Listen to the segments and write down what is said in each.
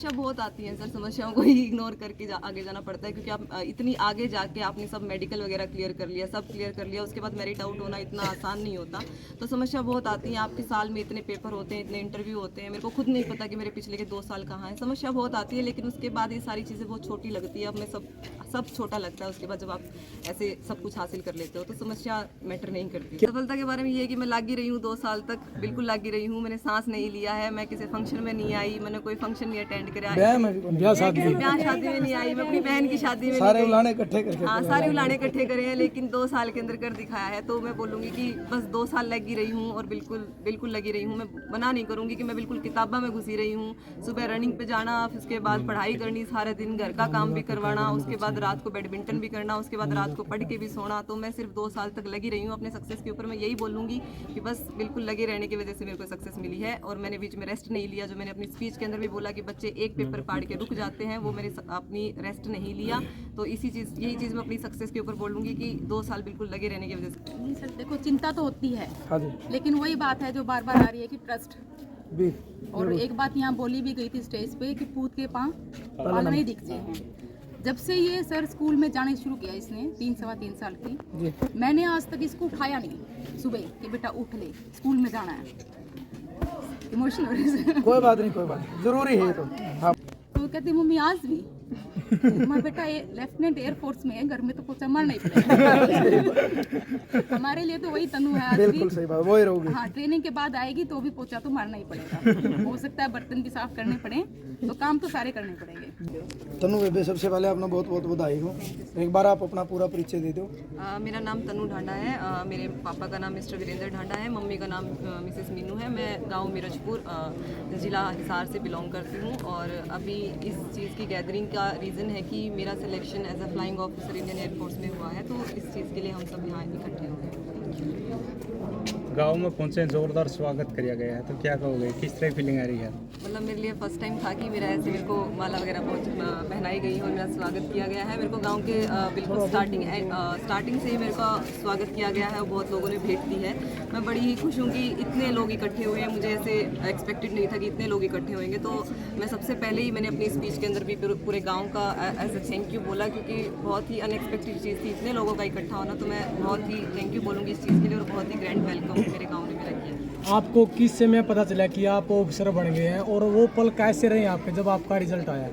समस्या बहुत आती है सर, समस्याओं को ही इग्नोर करके आगे जाना पड़ता है, क्योंकि आप इतनी आगे जाके आपने सब मेडिकल वगैरह क्लियर कर लिया, सब क्लियर कर लिया, उसके बाद मेरिट आउट होना इतना आसान नहीं होता। तो समस्या बहुत आती है, आपके साल में इतने पेपर होते हैं, इतने इंटरव्यू होते हैं, मेरे को खुद नहीं पता कि मेरे पिछले के 2 साल कहाँ हैं। समस्या बहुत आती है, लेकिन उसके बाद ये सारी चीज़ें बहुत छोटी लगती है। अब मैं सब छोटा लगता है उसके बाद, जब आप ऐसे सब कुछ हासिल कर लेते हो तो समस्या मैटर नहीं करती। सफलता के बारे में ये है कि मैं लागी रही हूँ 2 साल तक, बिल्कुल लागी रही हूँ। मैंने सांस नहीं लिया है, मैं किसी फंक्शन में नहीं आई, मैंने कोई फंक्शन नहीं अटेंड करा, ब्याह शादी में नहीं आई, मैं अपनी बहन की शादी में सारे उलाने इकट्ठे करके, हाँ सारे उलाने इकट्ठे करे हैं, लेकिन 2 साल के अंदर कर दिखाया है। तो मैं बोलूँगी कि बस 2 साल लगी रही हूँ और बिल्कुल लगी रही हूँ। मैं मना नहीं करूँगी कि मैं बिल्कुल किताबा में घुसी रही हूँ। सुबह रनिंग पे जाना, फिर उसके बाद पढ़ाई करनी सारे दिन, घर का काम भी करवाना, उसके बाद रात को बैडमिंटन भी करना, उसके बाद रात को पढ़ के भी सोना। तो मैं सिर्फ 2 साल तक लगी रही हूँ अपने सक्सेस के ऊपर। मैं यही बोलूँगी कि बस बिल्कुल लगे रहने की वजह से मेरे को सक्सेस मिली है, और मैंने बीच में रेस्ट नहीं लिया। जो मैंने अपनी स्पीच के अंदर भी बोला कि बच्चे एक पेपर पाड़ के रुक जाते हैं, वो मैंने अपनी रेस्ट नहीं लिया। तो यही चीज़ मैं अपनी सक्सेस के ऊपर बोलूँगी कि 2 साल बिल्कुल लगे रहने की वजह से। नहीं सर, देखो चिंता तो होती है, लेकिन वही बात है जो बार बार आ रही है कि ट्रस्ट। और एक बात यहाँ बोली भी गई थी स्टेज पे कि पूत के पाँव पाल नहीं दिखते हैं। जब से ये सर स्कूल में जाने शुरू किया इसने 3-3.25 साल की, मैंने आज तक इसको उठाया नहीं सुबह कि बेटा उठ ले, स्कूल में जाना है। इमोशनल हो रही है। कोई बात नहीं, जरूरी है तो। हाँ। तो कहती मम्मी आज भी मैं बेटा ये लेफ्टिनेंट एयरफोर्स में है, घर में तो पोछा मारना ही पड़ेगा। हमारे लिए तो वही तनु है आज भी। बिल्कुल सही बात, वही रहोगी। हाँ, ट्रेनिंग के बाद आएगी तो भी पोछा तो मारना ही पड़ेगा। हो सकता है बर्तन भी साफ करने पड़े, तो काम तो सारे करने पड़ेंगे। तनु बेबे, सबसे पहले अपना बहुत बहुत बधाई हो। एक बार आप अपना पूरा परिचय दे दो। मेरा नाम तनु ढांडा है। मेरे पापा का नाम मिस्टर वीरेंद्र ढांडा है, मम्मी का नाम मिसेस मीनू है। मैं गांव मिर्जपुर ज़िला हिसार से बिलोंग करती हूँ, और अभी इस चीज़ की गैदरिंग का रीज़न है कि मेरा selection as a flying officer Indian air force में हुआ है। तो इस चीज़ के लिए हम सब यहाँ इकट्ठे हो गए। गांव में पहुंचे, जोरदार स्वागत किया गया है, तो क्या कहोगे, किस तरह फीलिंग आ रही है? मतलब मेरे लिए फर्स्ट टाइम था कि मेरा ऐसे मेरे को माला वगैरह पहनाई गई और मेरा स्वागत किया गया है। मेरे को गांव के बिल्कुल स्टार्टिंग से ही मेरे को स्वागत किया गया है और बहुत लोगों ने भेंट दी है। मैं बड़ी ही खुश हूँ कि इतने लोग इकट्ठे हुए हैं। मुझे ऐसे एक्सपेक्टेड नहीं था कि इतने लोग इकट्ठे होंगे। तो मैं सबसे पहले ही मैंने अपनी स्पीच के अंदर भी पूरे गाँव का एज अ थैंक यू बोला, क्योंकि बहुत ही अनएक्सपेक्टेड चीज़ थी इतने लोगों का इकट्ठा होना। तो मैं बहुत ही थैंक यू बोलूँगी इस चीज़ के लिए, और बहुत ही ग्रैंड वेलकम मेरे गाँव ने मेरा किया। आपको किस समय पता चला कि आप ऑफिसर बन गए हैं, और वो पल कैसे रहे आपके जब आपका रिजल्ट आया?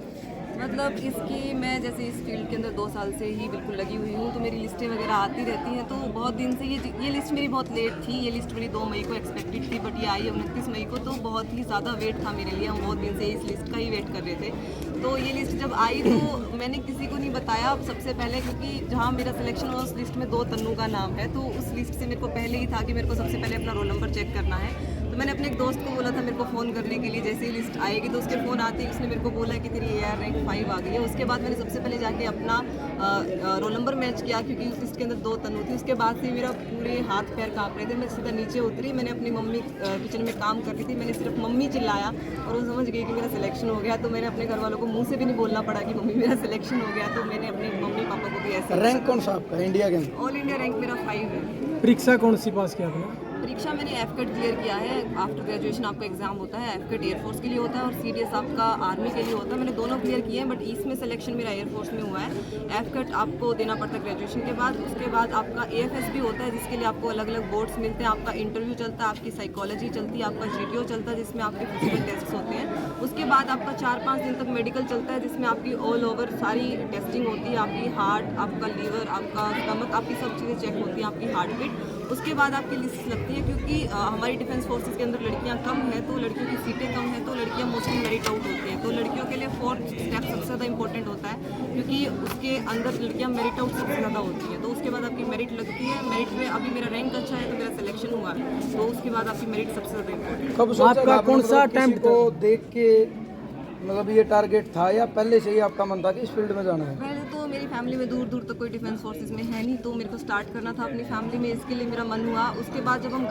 मतलब इसकी मैं जैसे इस फील्ड के अंदर 2 साल से ही बिल्कुल लगी हुई हूँ, तो मेरी लिस्टें वगैरह आती रहती हैं। तो बहुत दिन से ये लिस्ट मेरी बहुत लेट थी। ये लिस्ट मेरी 2 मई को एक्सपेक्टेड थी, बट ये आई 29 मई को। तो बहुत ही ज़्यादा वेट था मेरे लिए, हम बहुत दिन से इस लिस्ट का ही वेट कर रहे थे। तो ये लिस्ट जब आई तो मैंने किसी को नहीं बताया सबसे पहले, क्योंकि जहाँ मेरा सिलेक्शन हुआ उस लिस्ट में 2 तन्नू का नाम है। तो उस लिस्ट से मेरे को पहले ही था कि मेरे को सबसे पहले अपना रोल नंबर चेक करना है। तो मैंने अपने एक दोस्त को बोला था मेरे को फ़ोन करने के लिए, जैसे ही लिस्ट आएगी तो उसके फ़ोन आते ही उसने मेरे को बोला कि तेरी AR रैंक 5 आ गई है। उसके बाद मैंने सबसे पहले जाके अपना रोल नंबर मैच किया, क्योंकि उस लिस्ट के अंदर 2 तनु थी। उसके बाद से मेरा पूरे हाथ पैर काँप रहे थे। मैं सीधा नीचे उतरी, मैंने अपनी मम्मी किचन में काम कर रही थी, मैंने सिर्फ मम्मी चिल्लाया और वो समझ गई कि मेरा सिलेक्शन हो गया। तो मैंने अपने घर वालों को मुँह से भी नहीं बोलना पड़ा कि मम्मी मेरा सिलेक्शन हो गया। तो मैंने अपने मम्मी पापा को भी ऐसे। रैंक कौन सा आपका इंडिया के अंदर? ऑल इंडिया रैंक मेरा 5 है। परीक्षा कौन सी पास किया आपने? परीक्षा मैंने एफकेट क्लियर किया है। आफ्टर ग्रेजुएशन आपका एग्जाम होता है, एफकेट एयरफोर्स के लिए होता है और CDS आपका आर्मी के लिए होता है। मैंने दोनों क्लियर किए हैं, बट इसमें सिलेक्शन मेरा एयरफोर्स में हुआ है। एफकेट आपको देना पड़ता है ग्रेजुएशन के बाद। उसके बाद आपका AFS भी होता है, जिसके लिए आपको अलग अलग बोर्ड्स मिलते हैं। आपका इंटरव्यू चलता है, आपकी साइकोलॉजी चलती है, आपका GTO चलता है, जिसमें आपके फिजिकल टेस्ट होते हैं। उसके बाद आपका 4-5 दिन तक मेडिकल चलता है, जिसमें आपकी ऑल ओवर सारी टेस्टिंग होती है। आपकी हार्ट, आपका लीवर, आपका स्टमक, आपकी सब चीज़ें चेक होती हैं, आपकी हार्ट बीट। उसके बाद आपकी लिस्ट लगती है, क्योंकि हमारी डिफेंस फोर्सेस के अंदर लड़कियां कम हैं, तो लड़कियों की सीटें कम हैं, तो लड़कियां मोस्टली मेरिट आउट होती हैं। तो लड़कियों के लिए 4th स्टेप सबसे ज़्यादा इंपॉर्टेंट होता है, क्योंकि उसके अंदर लड़कियां मेरिट आउट सबसे ज़्यादा होती हैं। तो उसके बाद आपकी मेरिट लगती है। मेरिट में अभी मेरा रैंक अच्छा है तो मेरा सिलेक्शन हुआ है, तो उसके बाद आपकी मेरिट सबसे ज़्यादा इंपॉर्टेंट। कब सोचा आपका कौन सा किसी अटेम्प्ट को देख के मतलब ये टारगेट था, या पहले से ही आपका मन था कि इस फील्ड में जाना है? पहले तो मेरी फैमिली में दूर दूर तक कोई डिफेंस फोर्सेस में है नहीं, तो मेरे को स्टार्ट करना था अपनी फैमिली में, इसके लिए मेरा मन हुआ। उसके बाद जब हम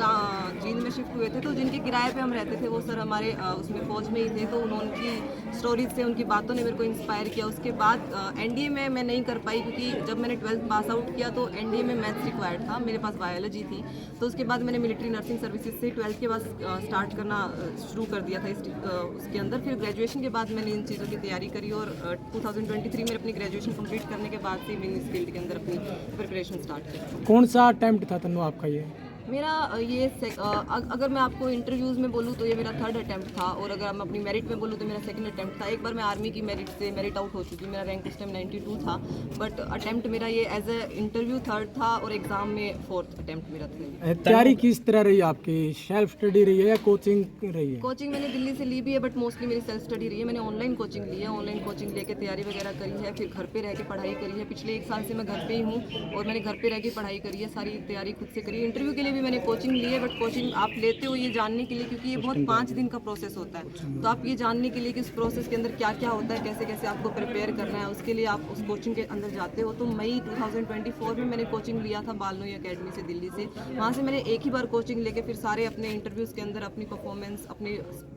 जींद में शिफ्ट हुए थे तो जिनके किराए पे हम रहते थे वो सर हमारे उसमें फौज में ही थे, तो उनकी स्टोरीज से, उनकी बातों ने मेरे को इंस्पायर किया। उसके बाद एनडीए में मैं नहीं कर पाई क्योंकि जब मैंने 12th पास आउट किया तो एनडीए में मैथ्स रिक्वायर्ड था, मेरे पास बायोलॉजी थी। तो उसके बाद मैंने मिलिट्री नर्सिंग सर्विसेज से 12th के बाद स्टार्ट करना शुरू कर दिया था उसके अंदर। फिर ग्रेजुएशन के बाद मैंने इन चीज़ों की तैयारी करी और 2023 में अपनी ग्रेजुएशन कंप्लीट करने के बाद से मैंने इस फील्ड के अंदर अपनी प्रिपरेशन स्टार्ट की। कौन सा अटेम्प्ट था तनु आपका ये? मेरा ये अगर मैं आपको इंटरव्यूज़ में बोलूँ तो ये मेरा 3rd अटैम्प्ट था, और अगर मैं अपनी मेरिट में बोलूँ तो मेरा 2nd अटैम्प्ट था। एक बार मैं आर्मी की मेरिट से मेरिट आउट हो चुकी, मेरा रैंक उस टाइम 92 था, बट अटैम्प्ट मेरा ये एज ए इंटरव्यू 3rd था और एग्ज़ाम में 4th अटैम्प्ट मेरा था। तैयारी किस तरह रही आपकी? सेल्फ स्टडी रही है या कोचिंग रही है? कोचिंग मैंने दिल्ली से ली भी है, बट मोस्टली मेरी सेल्फ स्टडी रही है। मैंने ऑनलाइन कोचिंग ली है, ऑनलाइन कोचिंग लेके तैयारी वगैरह करी है, फिर घर पे रह के पढ़ाई करी है। पिछले 1 साल से मैं घर पे ही हूँ और मैंने घर पे रह के पढ़ाई करी है, सारी तैयारी खुद से करी है। इंटरव्यू के लिए भी मैंने कोचिंग ली है, बट कोचिंग आप लेते हो ये जानने के लिए, क्योंकि ये बहुत 5 दिन का प्रोसेस होता है, तो आप ये जानने के लिए कि उस प्रोसेस के अंदर क्या क्या होता है, कैसे कैसे आपको प्रिपेयर करना है, उसके लिए आप उस कोचिंग के अंदर जाते हो। तो मई 2024 में मैंने कोचिंग लिया था बालनोई एकेडमी से दिल्ली से। वहाँ से मैंने एक ही बार कोचिंग लेके फिर सारे अपने इंटरव्यूज़ के अंदर अपनी परफॉर्मेंस, अपने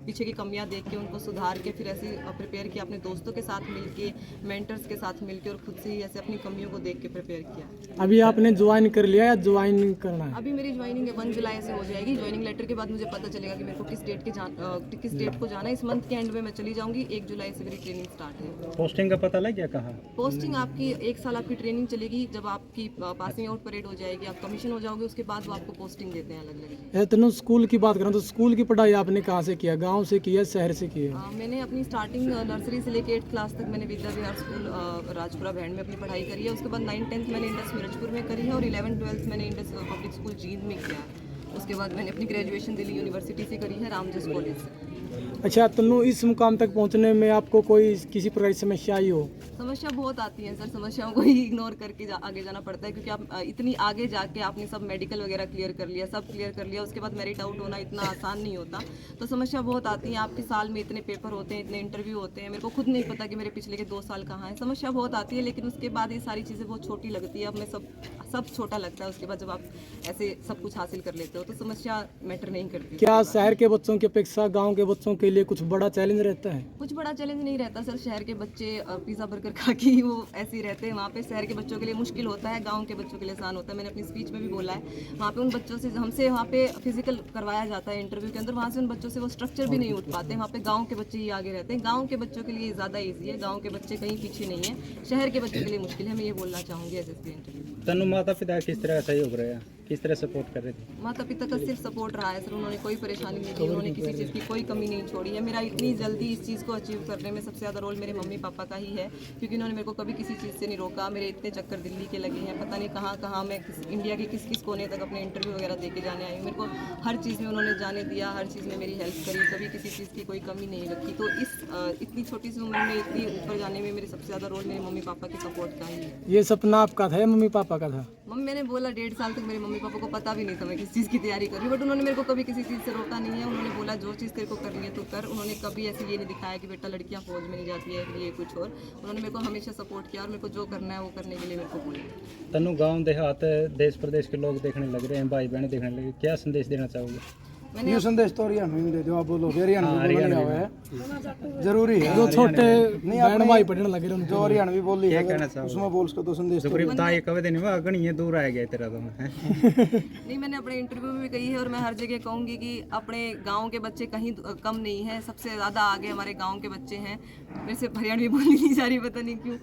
पीछे की कमियाँ देख के उनको सुधार के फिर ऐसे प्रिपेयर किया, अपने दोस्तों के साथ मिलके, मेंटर्स के साथ मिलके, और खुद से ही ऐसे अपनी कमियों को देख के प्रिपेयर किया। अभी आपने ज्वाइन कर लिया या ज्वाइन करना है? अभी मेरी ज्वाइनिंग 1 जुलाई से हो जाएगी। ज्वाइनिंग लेटर के बाद मुझे पता चलेगा कि मेरे को किस डेट को जाना है। इस मंथ के एंड में मैं चली जाऊंगी। 1 जुलाई से मेरी ट्रेनिंग स्टार्ट है। पोस्टिंग का पता लग गया कहाँ? पोस्टिंग आपकी 1 साल आपकी ट्रेनिंग चलेगी, जब आपकी पासिंग आउट परेड हो जाएगी, आप कमीशन हो जाओगे, उसके बाद वो आपको पोस्टिंग देते हैं अलग अलग। तनु स्कूल की बात करें तो स्कूल की पढ़ाई आपने कहाँ से किया? गाँव से किया, शहर से किया? मैंने अपनी स्टार्टिंग नर्सरी से लेकर 8th क्लास तक मैंने विद्या विहार स्कूल राजपुरा बैंड में अपनी पढ़ाई करी है। उसके बाद 9th 10th मैंने इंडस मिर्चपुर में करी है और 11th 12th मैंने इंडस पब्लिक स्कूल जींद में किया है। उसके बाद मैंने अपनी ग्रेजुएशन दिल्ली यूनिवर्सिटी से करी है, रामजस कॉलेज से। अच्छा तनु, इस मुकाम तक पहुंचने में आपको कोई किसी प्रकार की समस्या आई हो? समस्या बहुत आती है सर, समस्याओं को ही इग्नोर करके आगे जाना पड़ता है, क्योंकि आप इतनी आगे जाके आपने सब मेडिकल वगैरह क्लियर कर लिया, सब क्लियर कर लिया, उसके बाद मेरिट आउट होना इतना आसान नहीं होता। तो समस्या बहुत आती है। आपके साल में इतने पेपर होते हैं, इतने इंटरव्यू होते हैं, मेरे को खुद नहीं पता कि मेरे पिछले के 2 साल कहाँ हैं। समस्या बहुत आती है, लेकिन उसके बाद ये सारी चीज़ें बहुत छोटी लगती है। अब मैं सब छोटा लगता है उसके बाद जब आप ऐसे सब कुछ हासिल कर लेते हो, तो समस्या मैटर नहीं करती। क्या शहर के बच्चों की अपेक्षा गाँव के बच्चों के लिए कुछ बड़ा चैलेंज रहता है? कुछ बड़ा चैलेंज नहीं रहता सर। शहर के बच्चे पिज़्ज़ा बर्गर खा के ही वो ऐसे ही रहते हैं। वहाँ पे शहर के बच्चों के लिए मुश्किल होता है, गांव के बच्चों के लिए आसान होता है। मैंने अपनी स्पीच में भी बोला है, वहाँ पे उन बच्चों से हमसे वहाँ पे फिजिकल करवाया जाता है इंटरव्यू के अंदर, वहाँ से उन बच्चों से वो स्ट्रक्चर भी नहीं उठ पाते। वहाँ पे गाँव के बच्चे ही आगे रहते हैं। गाँव के बच्चों के लिए ज़्यादा ईजी है, गाँव के बच्चे कहीं पीछे नहीं है। शहर के बच्चों के लिए मुश्किल है, मैं ये बोलना चाहूँगी एज ए इंटरव्यू। तनु माता पिता किस तरह का सहयोग रहा, किस तरह सपोर्ट कर रहे थे? माता पिता का सिर्फ सपोर्ट रहा है सर, उन्होंने कोई परेशानी नहीं दी, उन्होंने किसी चीज़ की कोई कमी नहीं छोड़ी है। मेरा इतनी जल्दी इस चीज़ को अचीव करने में सबसे ज़्यादा रोल मेरे मम्मी पापा का ही है, क्योंकि उन्होंने मेरे को कभी किसी चीज़ से नहीं रोका। मेरे इतने चक्कर दिल्ली के लगे हैं, पता नहीं कहाँ कहाँ मैं इंडिया के किस किस कोने तक अपने इंटरव्यू वगैरह दे के जाने आई हूँ। मेरे को हर चीज़ में उन्होंने जाने दिया, हर चीज़ में मेरी हेल्प करी, कभी किसी चीज़ की कोई कमी नहीं रखी। तो इस इतनी छोटी सी उम्र में इतनी ऊपर जाने में मेरे सबसे ज़्यादा रोल मेरे मम्मी पापा के सपोर्ट का ही है। ये सपना आपका था या मम्मी पापा का था? मम्मी, मैंने बोला 1.5 साल तक मेरे मम्मी पापा को पता भी नहीं था मैं किस चीज़ की तैयारी कर रही हूँ, बट उन्होंने मेरे को कभी किसी चीज़ से रोका नहीं है। उन्होंने बोला जो चीज़ तेरे को करनी है तो कर। उन्होंने कभी ऐसे ये नहीं दिखाया कि बेटा लड़कियाँ फौज में नहीं जाती है, फिर ये कुछ और। उन्होंने मेरे को हमेशा सपोर्ट किया और मेरे को जो करना है वो करने के लिए मेरे को बोला। तनु, गांव देहात देश प्रदेश के लोग देखने लग रहे हैं, भाई बहन देखने लगे, क्या संदेश देना चाहोगे? ये संदेश तो हरियाणा में दे दो, आप बोलो हरियाणा है जरूरी है। जो छोटे बहन भाई पढ़ने लगे उनको जो हरियाणवी बोली है कहना चाहोगे? उसमें बोल उसका तो संदेश तो ये कवे देने में अगणी है, दूर आ गया तेरा तो नहीं, मैंने अपने इंटरव्यू में भी कही है और मैं हर जगह कहूँगी कि अपने गांव के बच्चे कहीं कम नहीं है, सबसे ज़्यादा आगे हमारे गांव के बच्चे हैं। मेरे से हरियाणवी बोली नहीं जा रही, पता नहीं क्यों।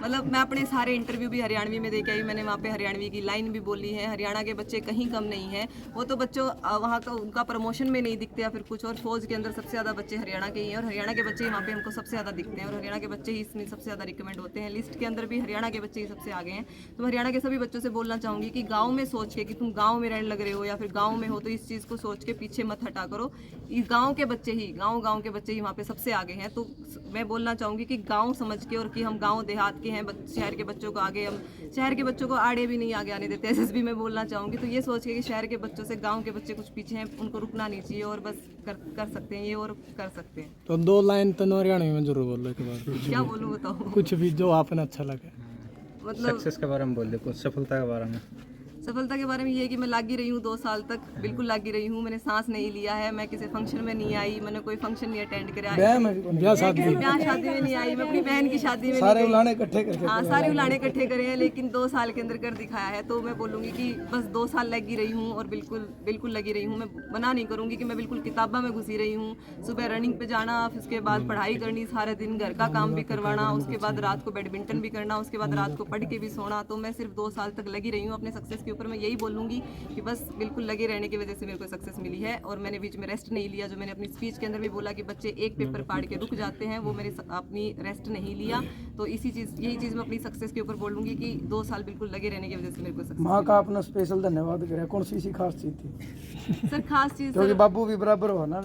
मतलब मैं अपने सारे इंटरव्यू भी हरियाणवी में दे के आई, मैंने वहाँ पे हरियाणवी की लाइन भी बोली है। हरियाणा के बच्चे कहीं कम नहीं है। वो तो बच्चों वहाँ का उनका प्रमोशन में नहीं दिखते या फिर कुछ और। फौज के अंदर सबसे ज़्यादा बच्चे हरियाणा के ही हैं और हरियाणा के बच्चे ही वहाँ पे हमको सबसे ज़्यादा दिखते हैं और हरियाणा के बच्चे ही इसमें सबसे ज़्यादा रिकमेंड होते हैं। लिस्ट के अंदर भी हरियाणा के बच्चे ही सबसे आगे हैं। तो हरियाणा के सभी बच्चों से बोलना चाहूँगी कि गाँव में सोच के कि तुम गाँव में रहने लग रहे हो या फिर गाँव में हो, तो इस चीज़ को सोच के पीछे मत हटा करो। इस गाँव के बच्चे ही गाँव के बच्चे ही वहाँ पे सबसे आगे हैं। तो मैं बोलना चाहूँगी कि गाँव समझ के और कि हम गाँव देहात के हैं, शहर के बच्चों को आगे, हम शहर के बच्चों को आड़े भी नहीं आगे आने देते। एसएसबी में बोलना चाहूँगी तो ये सोच के कि शहर के बच्चों से गाँव के बच्चे कुछ पीछे हैं, उनको रुकना नहीं चाहिए और बस कर सकते हैं ये और कर सकते हैं। तो 2 लाइन तनु हरियाणवी में जरूर बोलो के बाद। क्या बोलूँ बताओ? कुछ भी जो आपने अच्छा लगे। मतलब सक्सेस के बारे में बोल दे, कुछ सफलता के बारे में। सफलता के बारे में ये है कि मैं लागी रही हूँ 2 साल तक, बिल्कुल लागी रही हूँ। मैंने सांस नहीं लिया है, मैं किसी फंक्शन में नहीं आई, मैंने कोई फंक्शन नहीं अटेंड करा, ब्याह में भी कोई नहीं। ब्याह शादी किसी ब्याह शादी में नहीं आई, मैं अपनी बहन की शादी में सारे नहीं गई। उलाने इकट्ठे करके हाँ, सारे उलाने इकट्ठे करे हैं, लेकिन 2 साल के अंदर कर दिखाया है। तो मैं बोलूँगी कि बस 2 साल लगी रही हूँ और बिल्कुल बिल्कुल लगी रही हूँ। मैं मना नहीं करूँगी कि मैं बिल्कुल किताबा में घुसी रही हूँ। सुबह रनिंग पे जाना, फिर उसके बाद पढ़ाई करनी, सारे दिन घर का काम भी करवाना, उसके बाद रात को बैडमिंटन भी करना, उसके बाद रात को पढ़ के भी सोना। तो मैं सिर्फ 2 साल तक लगी रही हूँ अपने सक्सेस के ऊपर। मैं यही बोलूँगी कि बस बिल्कुल लगे रहने की वजह से मेरे को सक्सेस मिली है। और मैंने बीच में रेस्ट नहीं लिया, जो मैंने अपनी स्पीच के अंदर भी बोला कि बच्चे एक पेपर पाड़ के रुक जाते हैं, वो मैंने अपनी रेस्ट नहीं लिया। तो यही चीज़ मैं अपनी सक्सेस के ऊपर बोलूँगी कि 2 साल बिल्कुल लगे रहने की वजह से मेरे को सक्सेस। माँ का अपना स्पेशल धन्यवाद करें। कौन सी खास चीज थी? सर खास चीज़ क्योंकि बाबू भी बराबर हो ना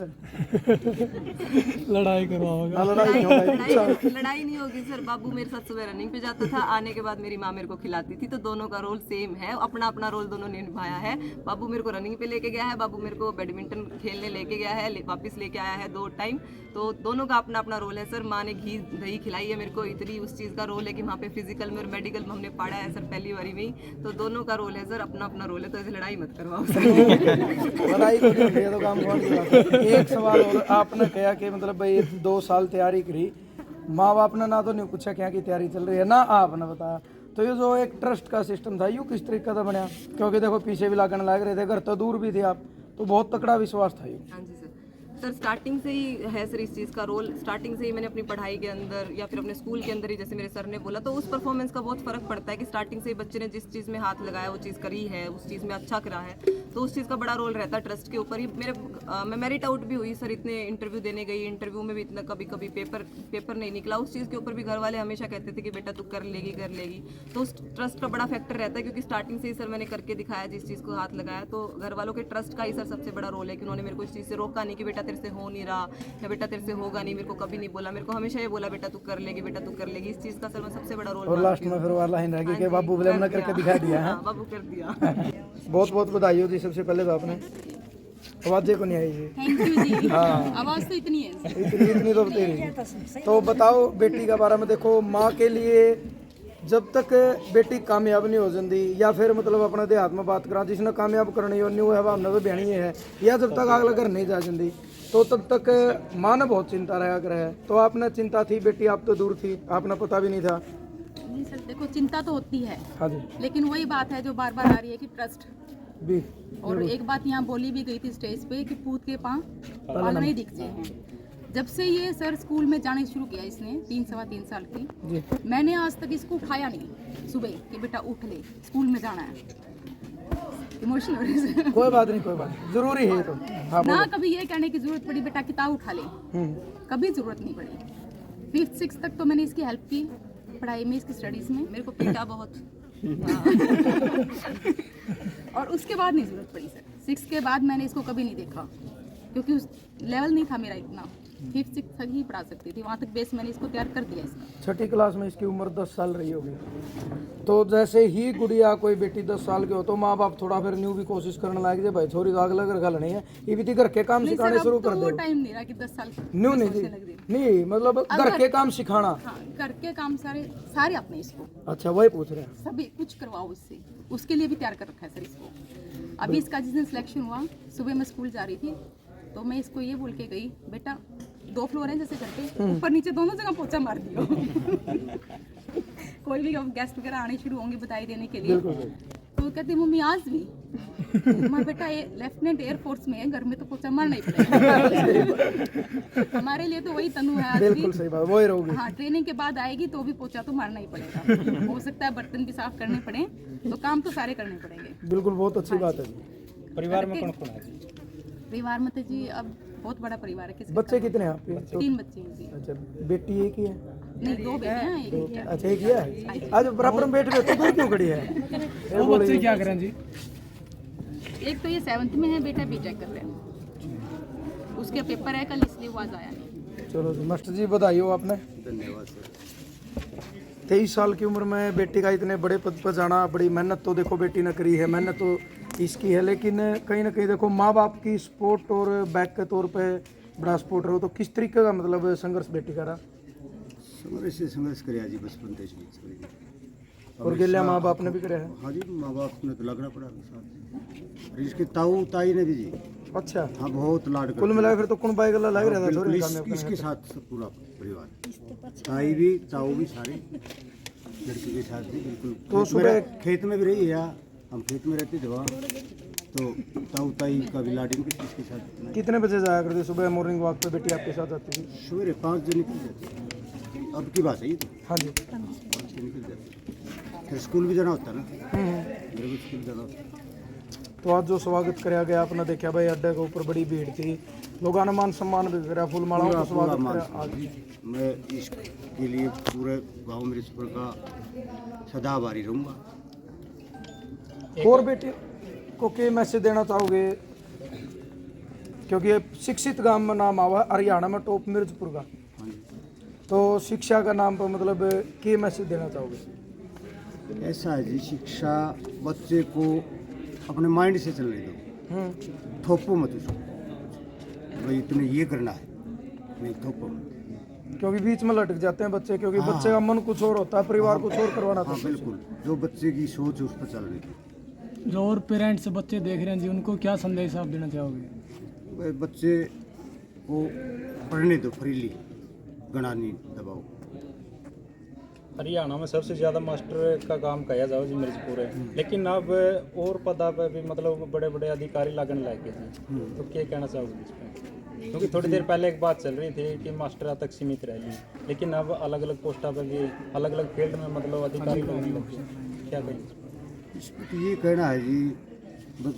लड़ाई करवाओगे। लड़ाई नहीं होगी। लड़ाई नहीं होगी सर। बाबू मेरे साथ सुबह रनिंग पे जाता था, आने के बाद मेरी माँ मेरे को खिलाती थी, तो दोनों का रोल सेम है, अपना अपना रोल दोनों ने निभाया है। बाबू मेरे को रनिंग पे लेके गया है, बाबू मेरे को बैडमिंटन खेलने लेके गया है, वापस लेके आया है 2 टाइम। तो दोनों का अपना अपना रोल है सर। माँ ने घी दही खिलाई है मेरे को, इतनी उस चीज़ का रोल है कि वहाँ पे फिजिकल में और मेडिकल में हमने पढ़ा है सर पहली बारी में ही। तो दोनों का रोल है सर, अपना अपना रोल है। तो ऐसे लड़ाई मत करवाओ सर। लड़ाई को नहीं है तो काम कौन किया। एक सवाल और, आपने कहा कि मतलब भाई 2 साल तैयारी करी, माँ बाप ने ना तो नहीं पूछा क्या की तैयारी चल रही है, ना आपने बताया। तो ये जो एक ट्रस्ट का सिस्टम था, यू किस तरीके का बनया? क्योंकि देखो पीछे भी लागण लग रहे थे, घर तो दूर भी थे आप, तो बहुत तकड़ा विश्वास था ये। हाँ जी सर, स्टार्टिंग से ही है सर इस चीज़ का रोल। स्टार्टिंग से ही मैंने अपनी पढ़ाई के अंदर या फिर अपने स्कूल के अंदर ही, जैसे मेरे सर ने बोला, तो उस परफॉर्मेंस का बहुत फ़र्क पड़ता है कि स्टार्टिंग से ही बच्चे ने जिस चीज़ में हाथ लगाया, वो चीज़ करी है, उस चीज़ में अच्छा करा है, तो उस चीज़ का बड़ा रोल रहता है ट्रस्ट के ऊपर ही। मैं मेरिट आउट भी हुई सर, इतने इंटरव्यू देने गई, इंटरव्यू में भी इतना कभी कभी पेपर नहीं निकला। उस चीज़ के ऊपर भी घर वाले हमेशा कहते थे कि बेटा तू कर लेगी। तो उस ट्रस्ट का बड़ा फैक्टर रहता है, क्योंकि स्टार्टिंग से ही सर मैंने करके दिखाया, जिस चीज़ को हाथ लगाया। तो घर वालों के ट्रस्ट का ही सर सबसे बड़ा रोल है कि उन्होंने मेरे को इस चीज़ से रोका नहीं कि बेटा तेरे से हो नहीं रहा या बेटा तेरे से होगा नहीं। मेरे को कभी नहीं बोला, मेरे को हमेशा ये बोला बेटा तू कर लेगी, बेटा तू कर लेगी। इस चीज़ का सर मैं सबसे बड़ा रोल। और लास्ट में फिर वाला ही रह गया कि बाबू बिलम ने करके दिखा दिया है। बाबू कर दिया। बहुत बहुत बधाई हो जी। सबसे पहले तो आपने आवाज़ को नहीं आई जी। थैंक यू जी। आवाज़ तो इतनी है। इतनी तो तेरी। तो बताओ बेटी के बारे में। देखो माँ के लिए जब तक बेटी कामयाब नहीं हो जाती, या फिर मतलब अपने देहात में बात करा, जिसने कामयाब करनी हो न्यू है भावना तो बहनी है, या जब तक अगला घर नहीं जा जाती, तो तब तक माँ ने बहुत चिंता रहा कर है। तो आपने चिंता थी, बेटी आप तो दूर थी, आपने पता भी नहीं था। जी सर, देखो चिंता तो होती है, हाँ जी। लेकिन वही बात है जो बार बार आ रही है कि ट्रस्ट। भी और एक बात यहाँ बोली भी गई थी स्टेज पे कि पूत के पाल नहीं दिखते हैं। जब से ये सर स्कूल में जाने शुरू किया इसने 3-3.25 साल की, जी। मैंने आज तक इसको उठाया नहीं सुबह कि बेटा उठ ले, स्कूल में जाना है। इमोशनल हो रही है। कोई बात नहीं, कोई बात नहीं, जरूरी है तो। हाँ ना कभी ये कहने की जरूरत पड़ी बेटा किताब उठा ले, कभी जरूरत नहीं पड़ी। 5th-6th तक तो मैंने इसकी हेल्प की पढ़ाई में, इसकी स्टडीज में। मेरे को पीटा बहुत। और उसके बाद नहीं जरूरत पड़ी सर। 6th के बाद मैंने इसको कभी नहीं देखा, क्योंकि उस लेवल नहीं था मेरा इतना। 5th-6th तक ही पढ़ा सकती थी, वहाँ तक बेस मैंने इसको तैयार कर दिया इसका। 6ठी क्लास में इसकी उम्र 10 साल रही होगी। तो जैसे ही गुड़िया कोई बेटी 10 साल के हो, तो माँ बाप थोड़ा फिर न्यू भी कोशिश करने लगे जे भाई छोरी आग लग रखा नहीं है, ये भी घर के काम सिखाने शुरू कर दो। टाइम नहीं रहा कि 10 साल न्यू नहीं जी, नहीं मतलब घर के काम सिखाना। हाँ, घर के काम सारे अपने इसको। अच्छा, वही पूछ रहे हैं। सभी कुछ करवाओ इससे, उसके लिए भी तैयार कर रखा है सर इसको। अभी इसका जिस दिन सिलेक्शन हुआ, सुबह मैं स्कूल जा रही थी, तो मैं इसको ये बोल के गई, बेटा 2 फ्लोर हैं जैसे घर पे, ऊपर नीचे दोनों जगह पोछा मार दियो। कोई भी गेस्ट वगैरह आने शुरू होंगे बधाई देने के लिए, तो कहती मम्मी आज भी। मैं बेटा ये लेफ्टिनेंट एयरफोर्स में है, घर में तो पोछा मारना ही पड़ेगा। हमारे लिए तो वही तनु है आज भी। बिल्कुल सही बात, वही रहोगी। हाँ, ट्रेनिंग के बाद आएगी तो भी पोछा तो मारना ही पड़ेगा। हो सकता है बर्तन भी साफ करने पड़े, तो काम तो सारे करने पड़ेंगे। बिल्कुल, बहुत अच्छी बात है जी। परिवार में कौन कौन है जी? परिवार में तो जी अब बहुत बड़ा परिवार है। किसी बच्चे कितने हैं आपके? 3 बच्चे हैं जी। अच्छा, बेटी एक ही है? नहीं, 2 बेटियां हैं, एक बेटा। अच्छा, एक ही है। आज बराबर में बैठ रहे तो क्यों खड़ी है? वो बच्चे क्या करें जी? एक तो ये 7th में है, बेटा बीटेक कर रहे हैं, उसके पेपर है कल, इसलिए वो आज आया नहीं। चलो जी, मास्टर जी बधाई हो आपने। धन्यवाद सर। 23 साल की उम्र में बेटी का इतने बड़े पद पर जाना, बड़ी मेहनत तो देखो बेटी ने करी है, मेहनत तो इसकी है, लेकिन कहीं ना कहीं देखो माँ बाप की सपोर्ट और बैक के तौर पे बड़ा सपोर्ट रहो। तो किस तरीके का मतलब संघर्ष बेटी का रहा? संघर्ष कर जी बचपन से और गिल्ला माँ बाप ने भी कराया है? हाँ जी, माँ बाप ने तो लगना पड़ा साथ। और इसके ताऊ ताई ने भी जी, अच्छा, हाँ बहुत लाड कुल मिला फिर तो कौन बाइक लग रहा था बिल्कुल छोरे काम में इसके साथ सब पूरा परिवार, ताई भी ताऊ भी सारे लड़की के साथ भी बिल्कुल। तो खेत में सुबह- खेत में भी रही है, हम खेत में रहते थे वहाँ, तो ताऊ ताई का भी लाड इनके इसके साथ। कितने बजे जाया करते सुबह मॉर्निंग वॉक पे बेटी आपके साथ आती थी? सवेरे 5 बजे निकल जाते, अब की बात है ये तो, हाँ जी। 5 बजे निकल जाते, फिर स्कूल भी जाना होता ना, मेरे को स्कूल जाना होता। तो आज जो स्वागत कराया गया आपने देखा भाई अड्डे के ऊपर बड़ी भीड़ थी, लोगों ने मान सम्मान भी करा, फूल मालाओं का पूरा स्वागत मान करा। आज मैं इसके लिए पूरे गांव मिर्चपुर का सदा आभारी रहूँगा। और बेटी को क्या मैसेज देना चाहोगे, क्योंकि ये शिक्षित गांव में नाम आवा हरियाणा में टॉप मिर्चपुर का, हाँ जी, तो शिक्षा का नाम पर मतलब क्या मैसेज देना चाहोगे? ऐसा है जी, शिक्षा बच्चे को अपने माइंड से चलने दो, थोपो मत उसको, भाई इतने ये करना है, नहीं थोपो मत। क्योंकि बीच में लटक जाते हैं बच्चे, क्योंकि हाँ। बच्चे का मन कुछ और होता है, परिवार कुछ और करवाना हाँ था। बिल्कुल, जो बच्चे की सोच है उस पर चलने दो। जो और पेरेंट्स बच्चे देख रहे हैं जी, उनको क्या संदेश आप देना चाहोगे? भाई बच्चे को पढ़ने दो फ्रीली, गणा नहीं दबाओ। हरियाणा में सबसे ज़्यादा मास्टर का काम किया जाओ जी मिर्चपुर है, लेकिन अब और पदा पे भी मतलब बड़े बड़े अधिकारी लगने लग गए जी, तो क्या कहना चाहोगे इस पर? क्योंकि थोड़ी देर पहले एक बात चल रही थी कि मास्टर तक सीमित रह ली, लेकिन अब अलग अलग पोस्टा पर भी अलग अलग फील्ड में मतलब अधिकारी लगने लग गए, क्या कहें? इसमें तो ये कहना है जी,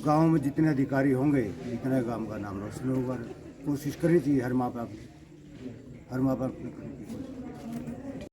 गांव में जितने अधिकारी होंगे जितना गांव का नाम रोशन होगा, कोशिश करनी चाहिए हर माँ बाप ने करने की कोशिश।